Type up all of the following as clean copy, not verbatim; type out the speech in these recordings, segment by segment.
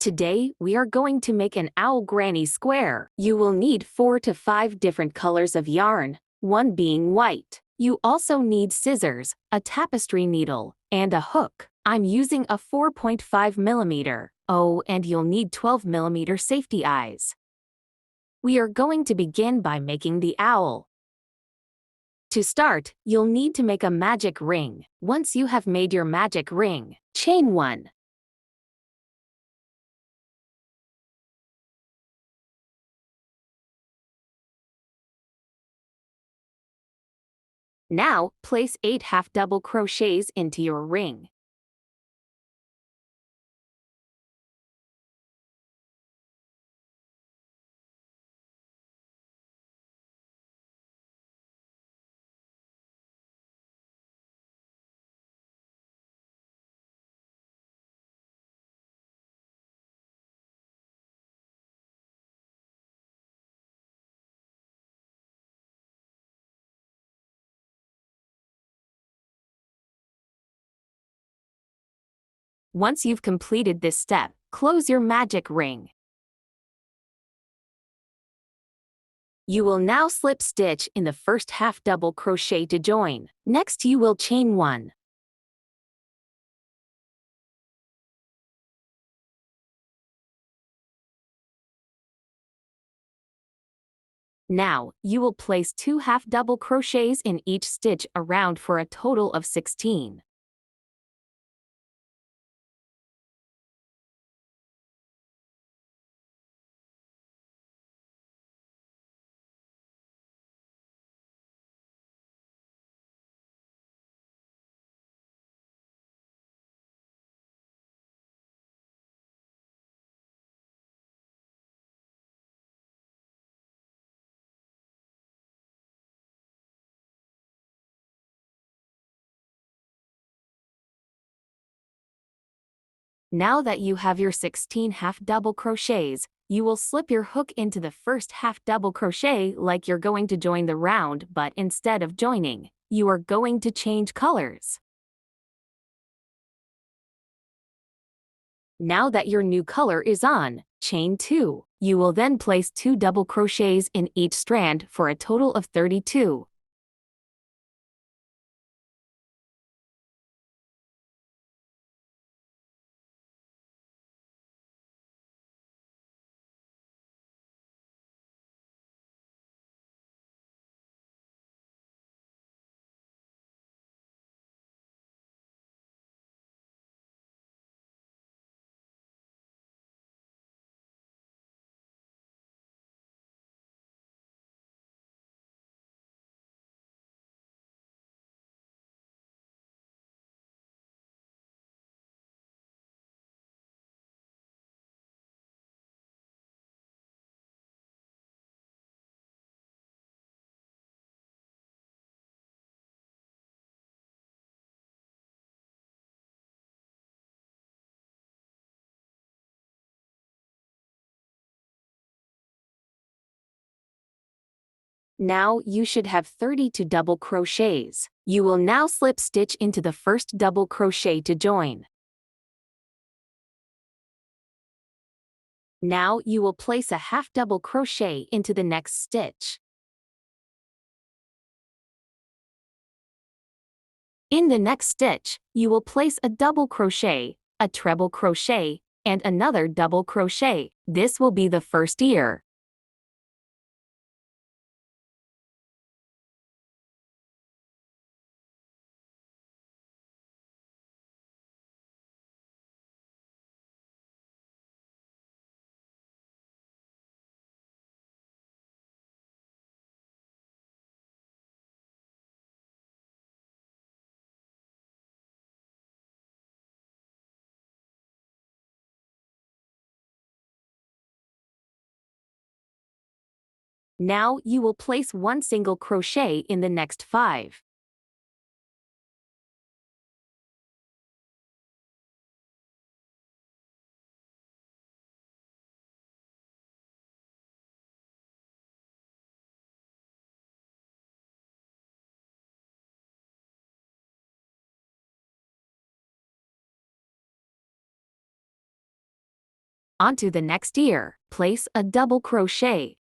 Today, we are going to make an owl granny square. You will need 4 to 5 different colors of yarn, one being white. You also need scissors, a tapestry needle, and a hook. I'm using a 4.5mm. Oh, and you'll need 12mm safety eyes. We are going to begin by making the owl. To start, you'll need to make a magic ring. Once you have made your magic ring, chain 1. Now, place 8 half double crochets into your ring. Once you've completed this step, close your magic ring. You will now slip stitch in the first half double crochet to join. Next you will chain 1. Now, you will place 2 half double crochets in each stitch around for a total of 16. Now that you have your 16 half double crochets, you will slip your hook into the first half double crochet like you're going to join the round, but instead of joining, you are going to change colors. Now that your new color is on, chain 2. You will then place 2 double crochets in each strand for a total of 32. Now you should have 32 double crochets. You will now slip stitch into the first double crochet to join. Now you will place a half double crochet into the next stitch. In the next stitch, you will place a double crochet, a treble crochet, and another double crochet. This will be the first ear. Now you will place 1 single crochet in the next 5. Onto the next ear, place a double crochet.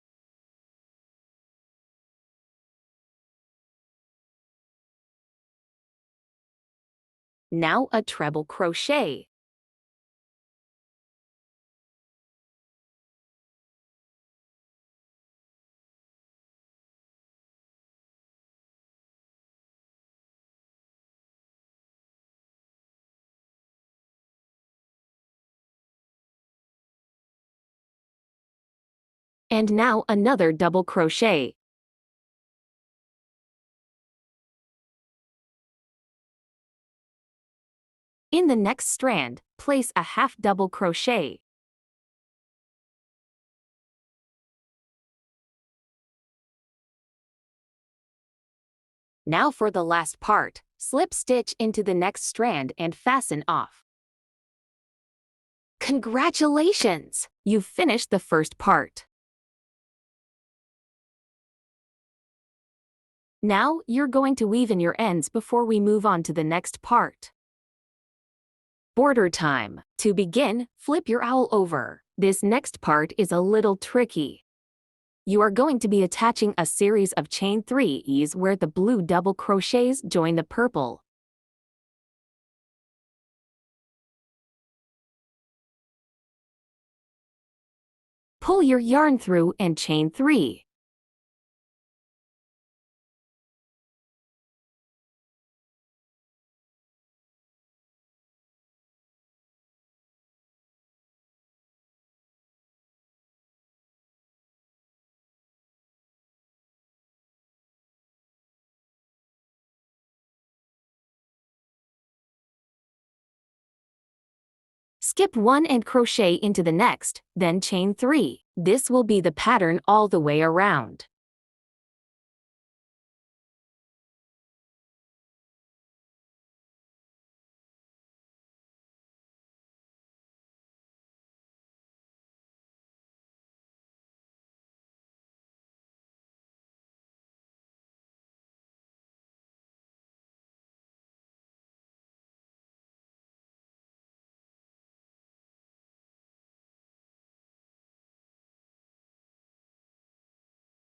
Now a treble crochet. And now another double crochet. In the next strand, place a half double crochet. Now for the last part, slip stitch into the next strand and fasten off. Congratulations! You've finished the first part. Now you're going to weave in your ends before we move on to the next part. Border time. To begin, flip your owl over. This next part is a little tricky. You are going to be attaching a series of chain 3s where the blue double crochets join the purple. Pull your yarn through and chain 3. Skip 1 and crochet into the next, then chain 3. This will be the pattern all the way around.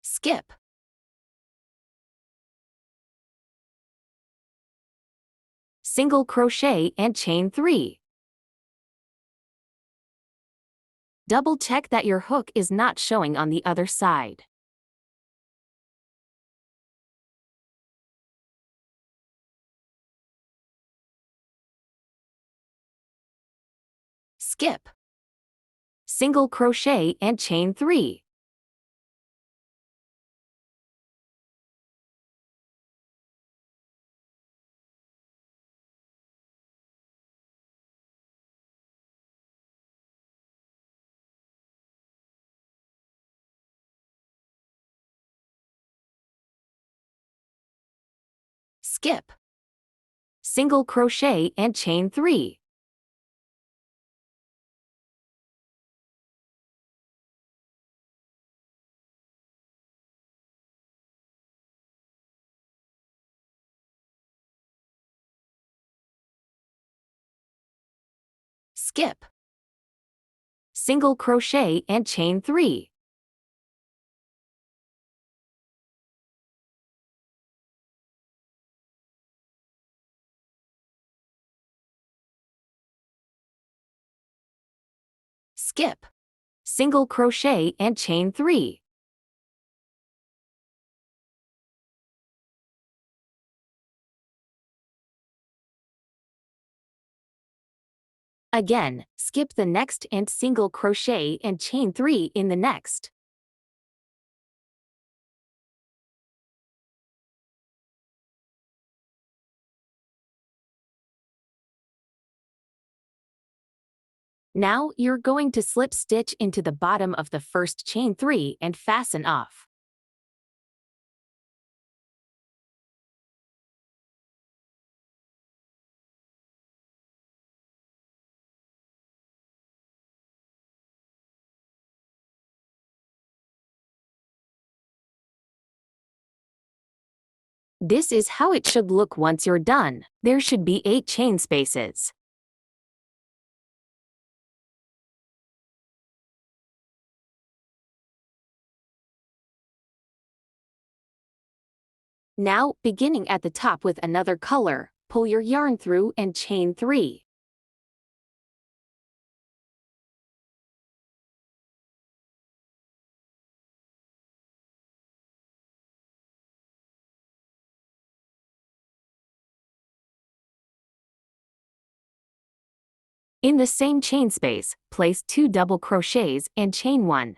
Skip. Single crochet and chain 3. Double check that your hook is not showing on the other side. Skip. Single crochet and chain 3. Skip. Single crochet and chain 3. Skip. Single crochet and chain 3. Skip. Single crochet and chain 3. Again, skip the next and single crochet and chain 3 in the next. Now you're going to slip stitch into the bottom of the first chain 3 and fasten off. This is how it should look once you're done. There should be 8 chain spaces. Now, beginning at the top with another color, pull your yarn through and chain 3. In the same chain space, place 2 double crochets and chain 1.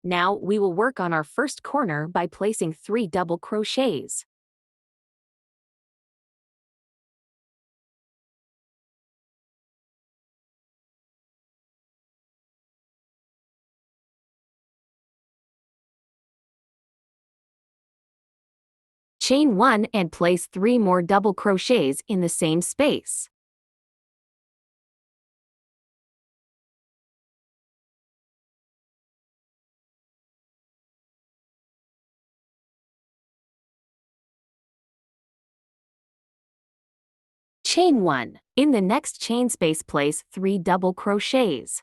Now, we will work on our first corner by placing 3 double crochets. Chain 1 and place 3 more double crochets in the same space. Chain 1. In the next chain space, place 3 double crochets.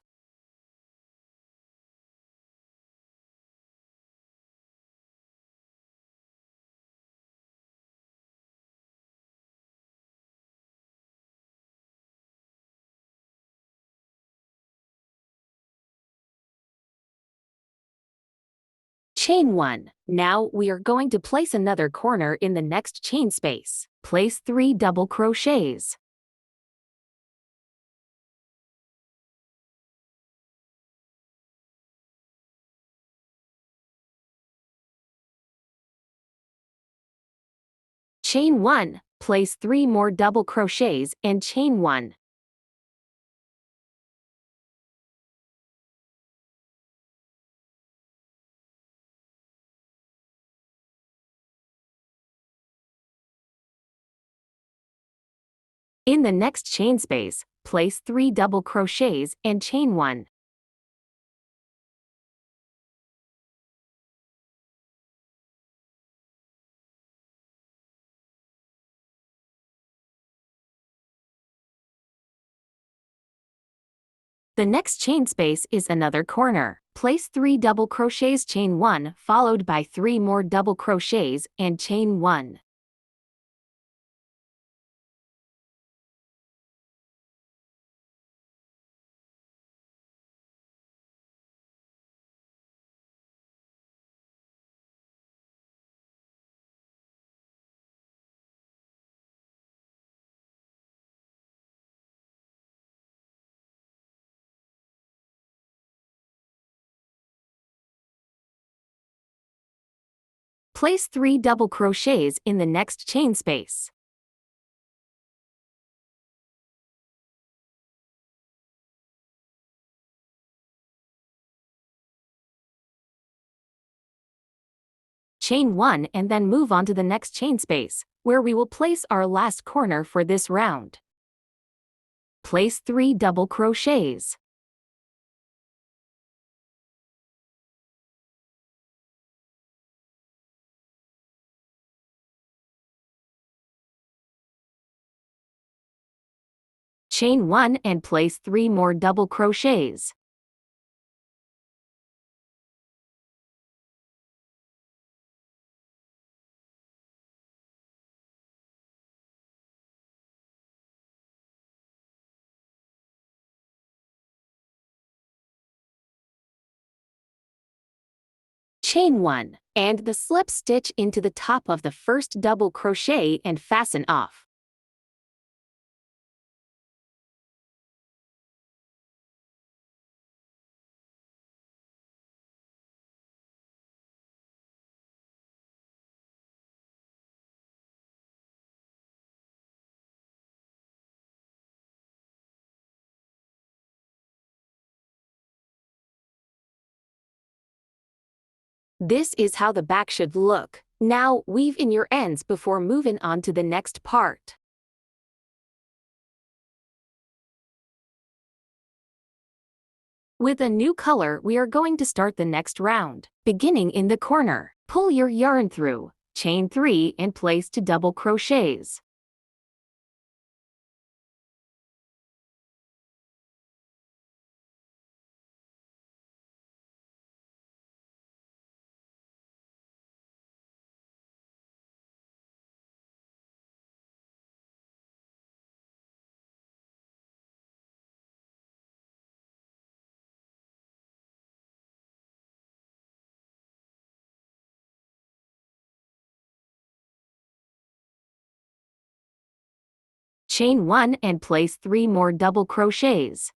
Chain 1. Now, we are going to place another corner in the next chain space. Place 3 double crochets. Chain 1, place 3 more double crochets and chain 1. In the next chain space, place 3 double crochets and chain 1. The next chain space is another corner. Place 3 double crochets, chain 1, followed by 3 more double crochets and chain 1. Place 3 double crochets in the next chain space. Chain 1 and then move on to the next chain space, where we will place our last corner for this round. Place 3 double crochets. Chain 1 and place 3 more double crochets. Chain 1, and the slip stitch into the top of the first double crochet and fasten off. This is how the back should look. Now, weave in your ends before moving on to the next part. With a new color, we are going to start the next round. Beginning in the corner, pull your yarn through, Chain 3 and place 2 double crochets. Chain 1 and place 3 more double crochets.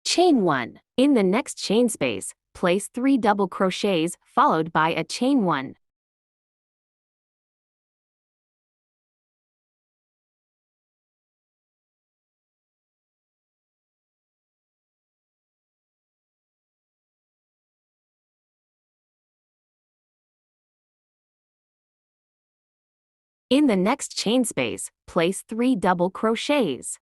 Chain 1. In the next chain space, place 3 double crochets followed by a chain 1. In the next chain space, place 3 double crochets.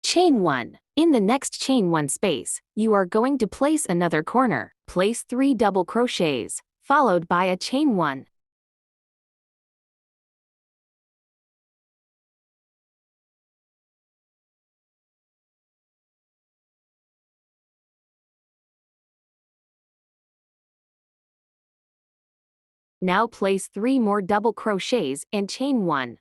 Chain 1. In the next chain 1 space, you are going to place another corner. Place 3 double crochets, followed by a chain 1. Now place 3 more double crochets and chain 1.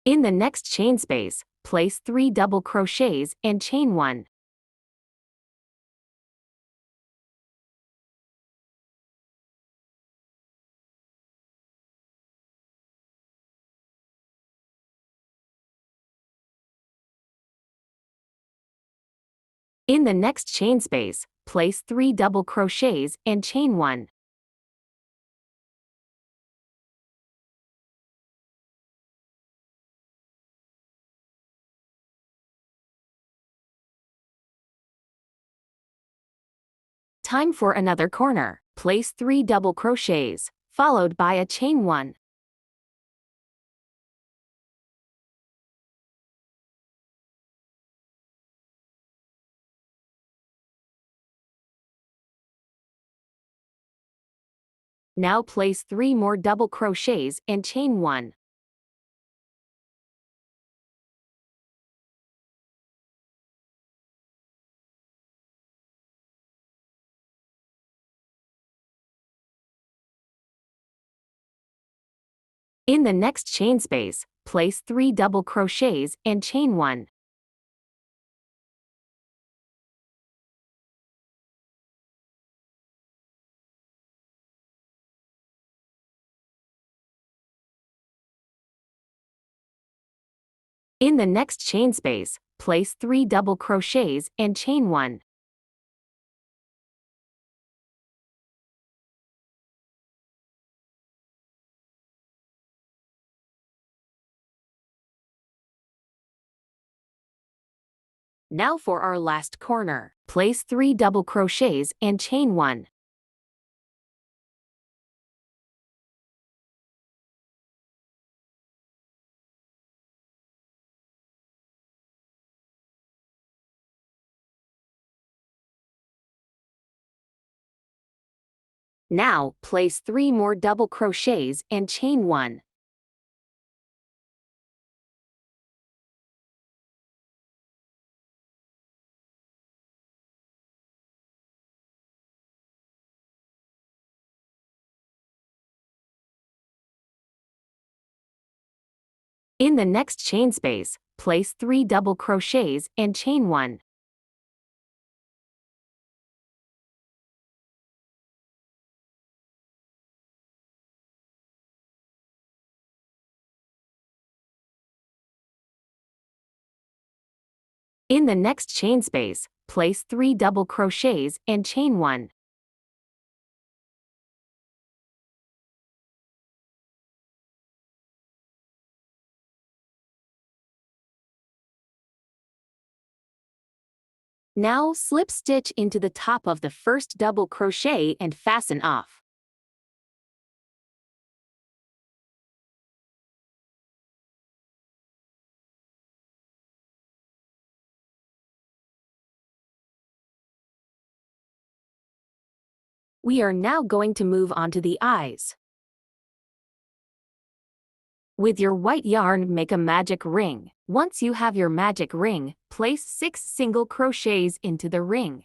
In the next chain space, place 3 double crochets and chain 1. In the next chain space, place 3 double crochets and chain 1. Time for another corner. Place 3 double crochets, followed by a chain 1. Now place 3 more double crochets and chain 1. In the next chain space, place 3 double crochets and chain 1. In the next chain space, place 3 double crochets and chain 1. Now for our last corner. Place 3 double crochets and chain 1. Now, place 3 more double crochets and chain 1. In the next chain space, place 3 double crochets and chain 1. In the next chain space, place 3 double crochets and chain 1. Now slip stitch into the top of the first double crochet and fasten off. We are now going to move on to the eyes. With your white yarn, make a magic ring. Once you have your magic ring, place 6 single crochets into the ring.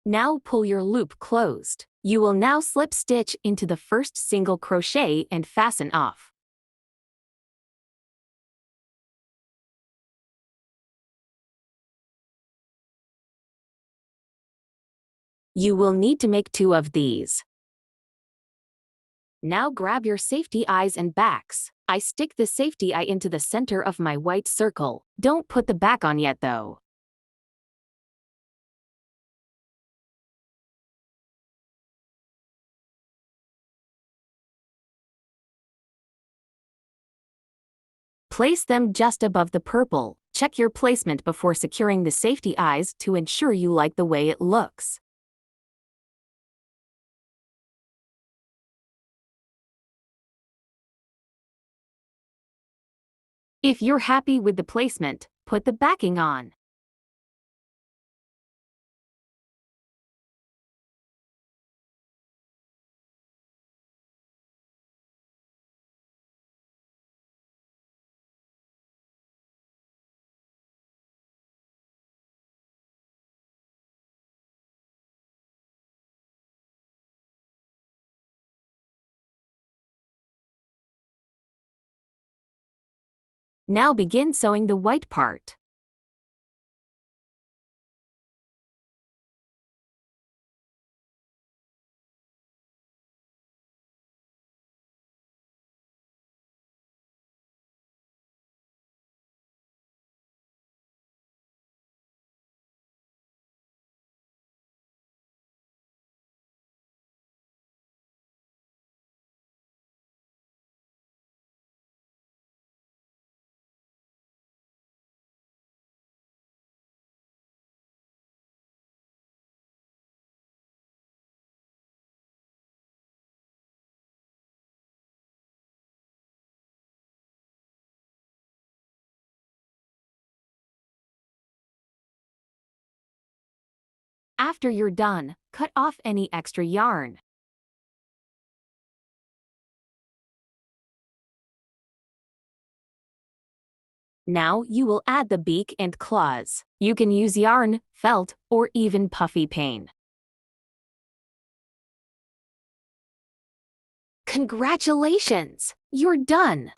Now pull your loop closed. You will now slip stitch into the first single crochet and fasten off. You will need to make 2 of these. Now grab your safety eyes and backs. I stick the safety eye into the center of my white circle. Don't put the back on yet though. Place them just above the purple. Check your placement before securing the safety eyes to ensure you like the way it looks. If you're happy with the placement, put the backing on. Now begin sewing the white part. After you're done, cut off any extra yarn. Now you will add the beak and claws. You can use yarn, felt, or even puffy pain. Congratulations! You're done!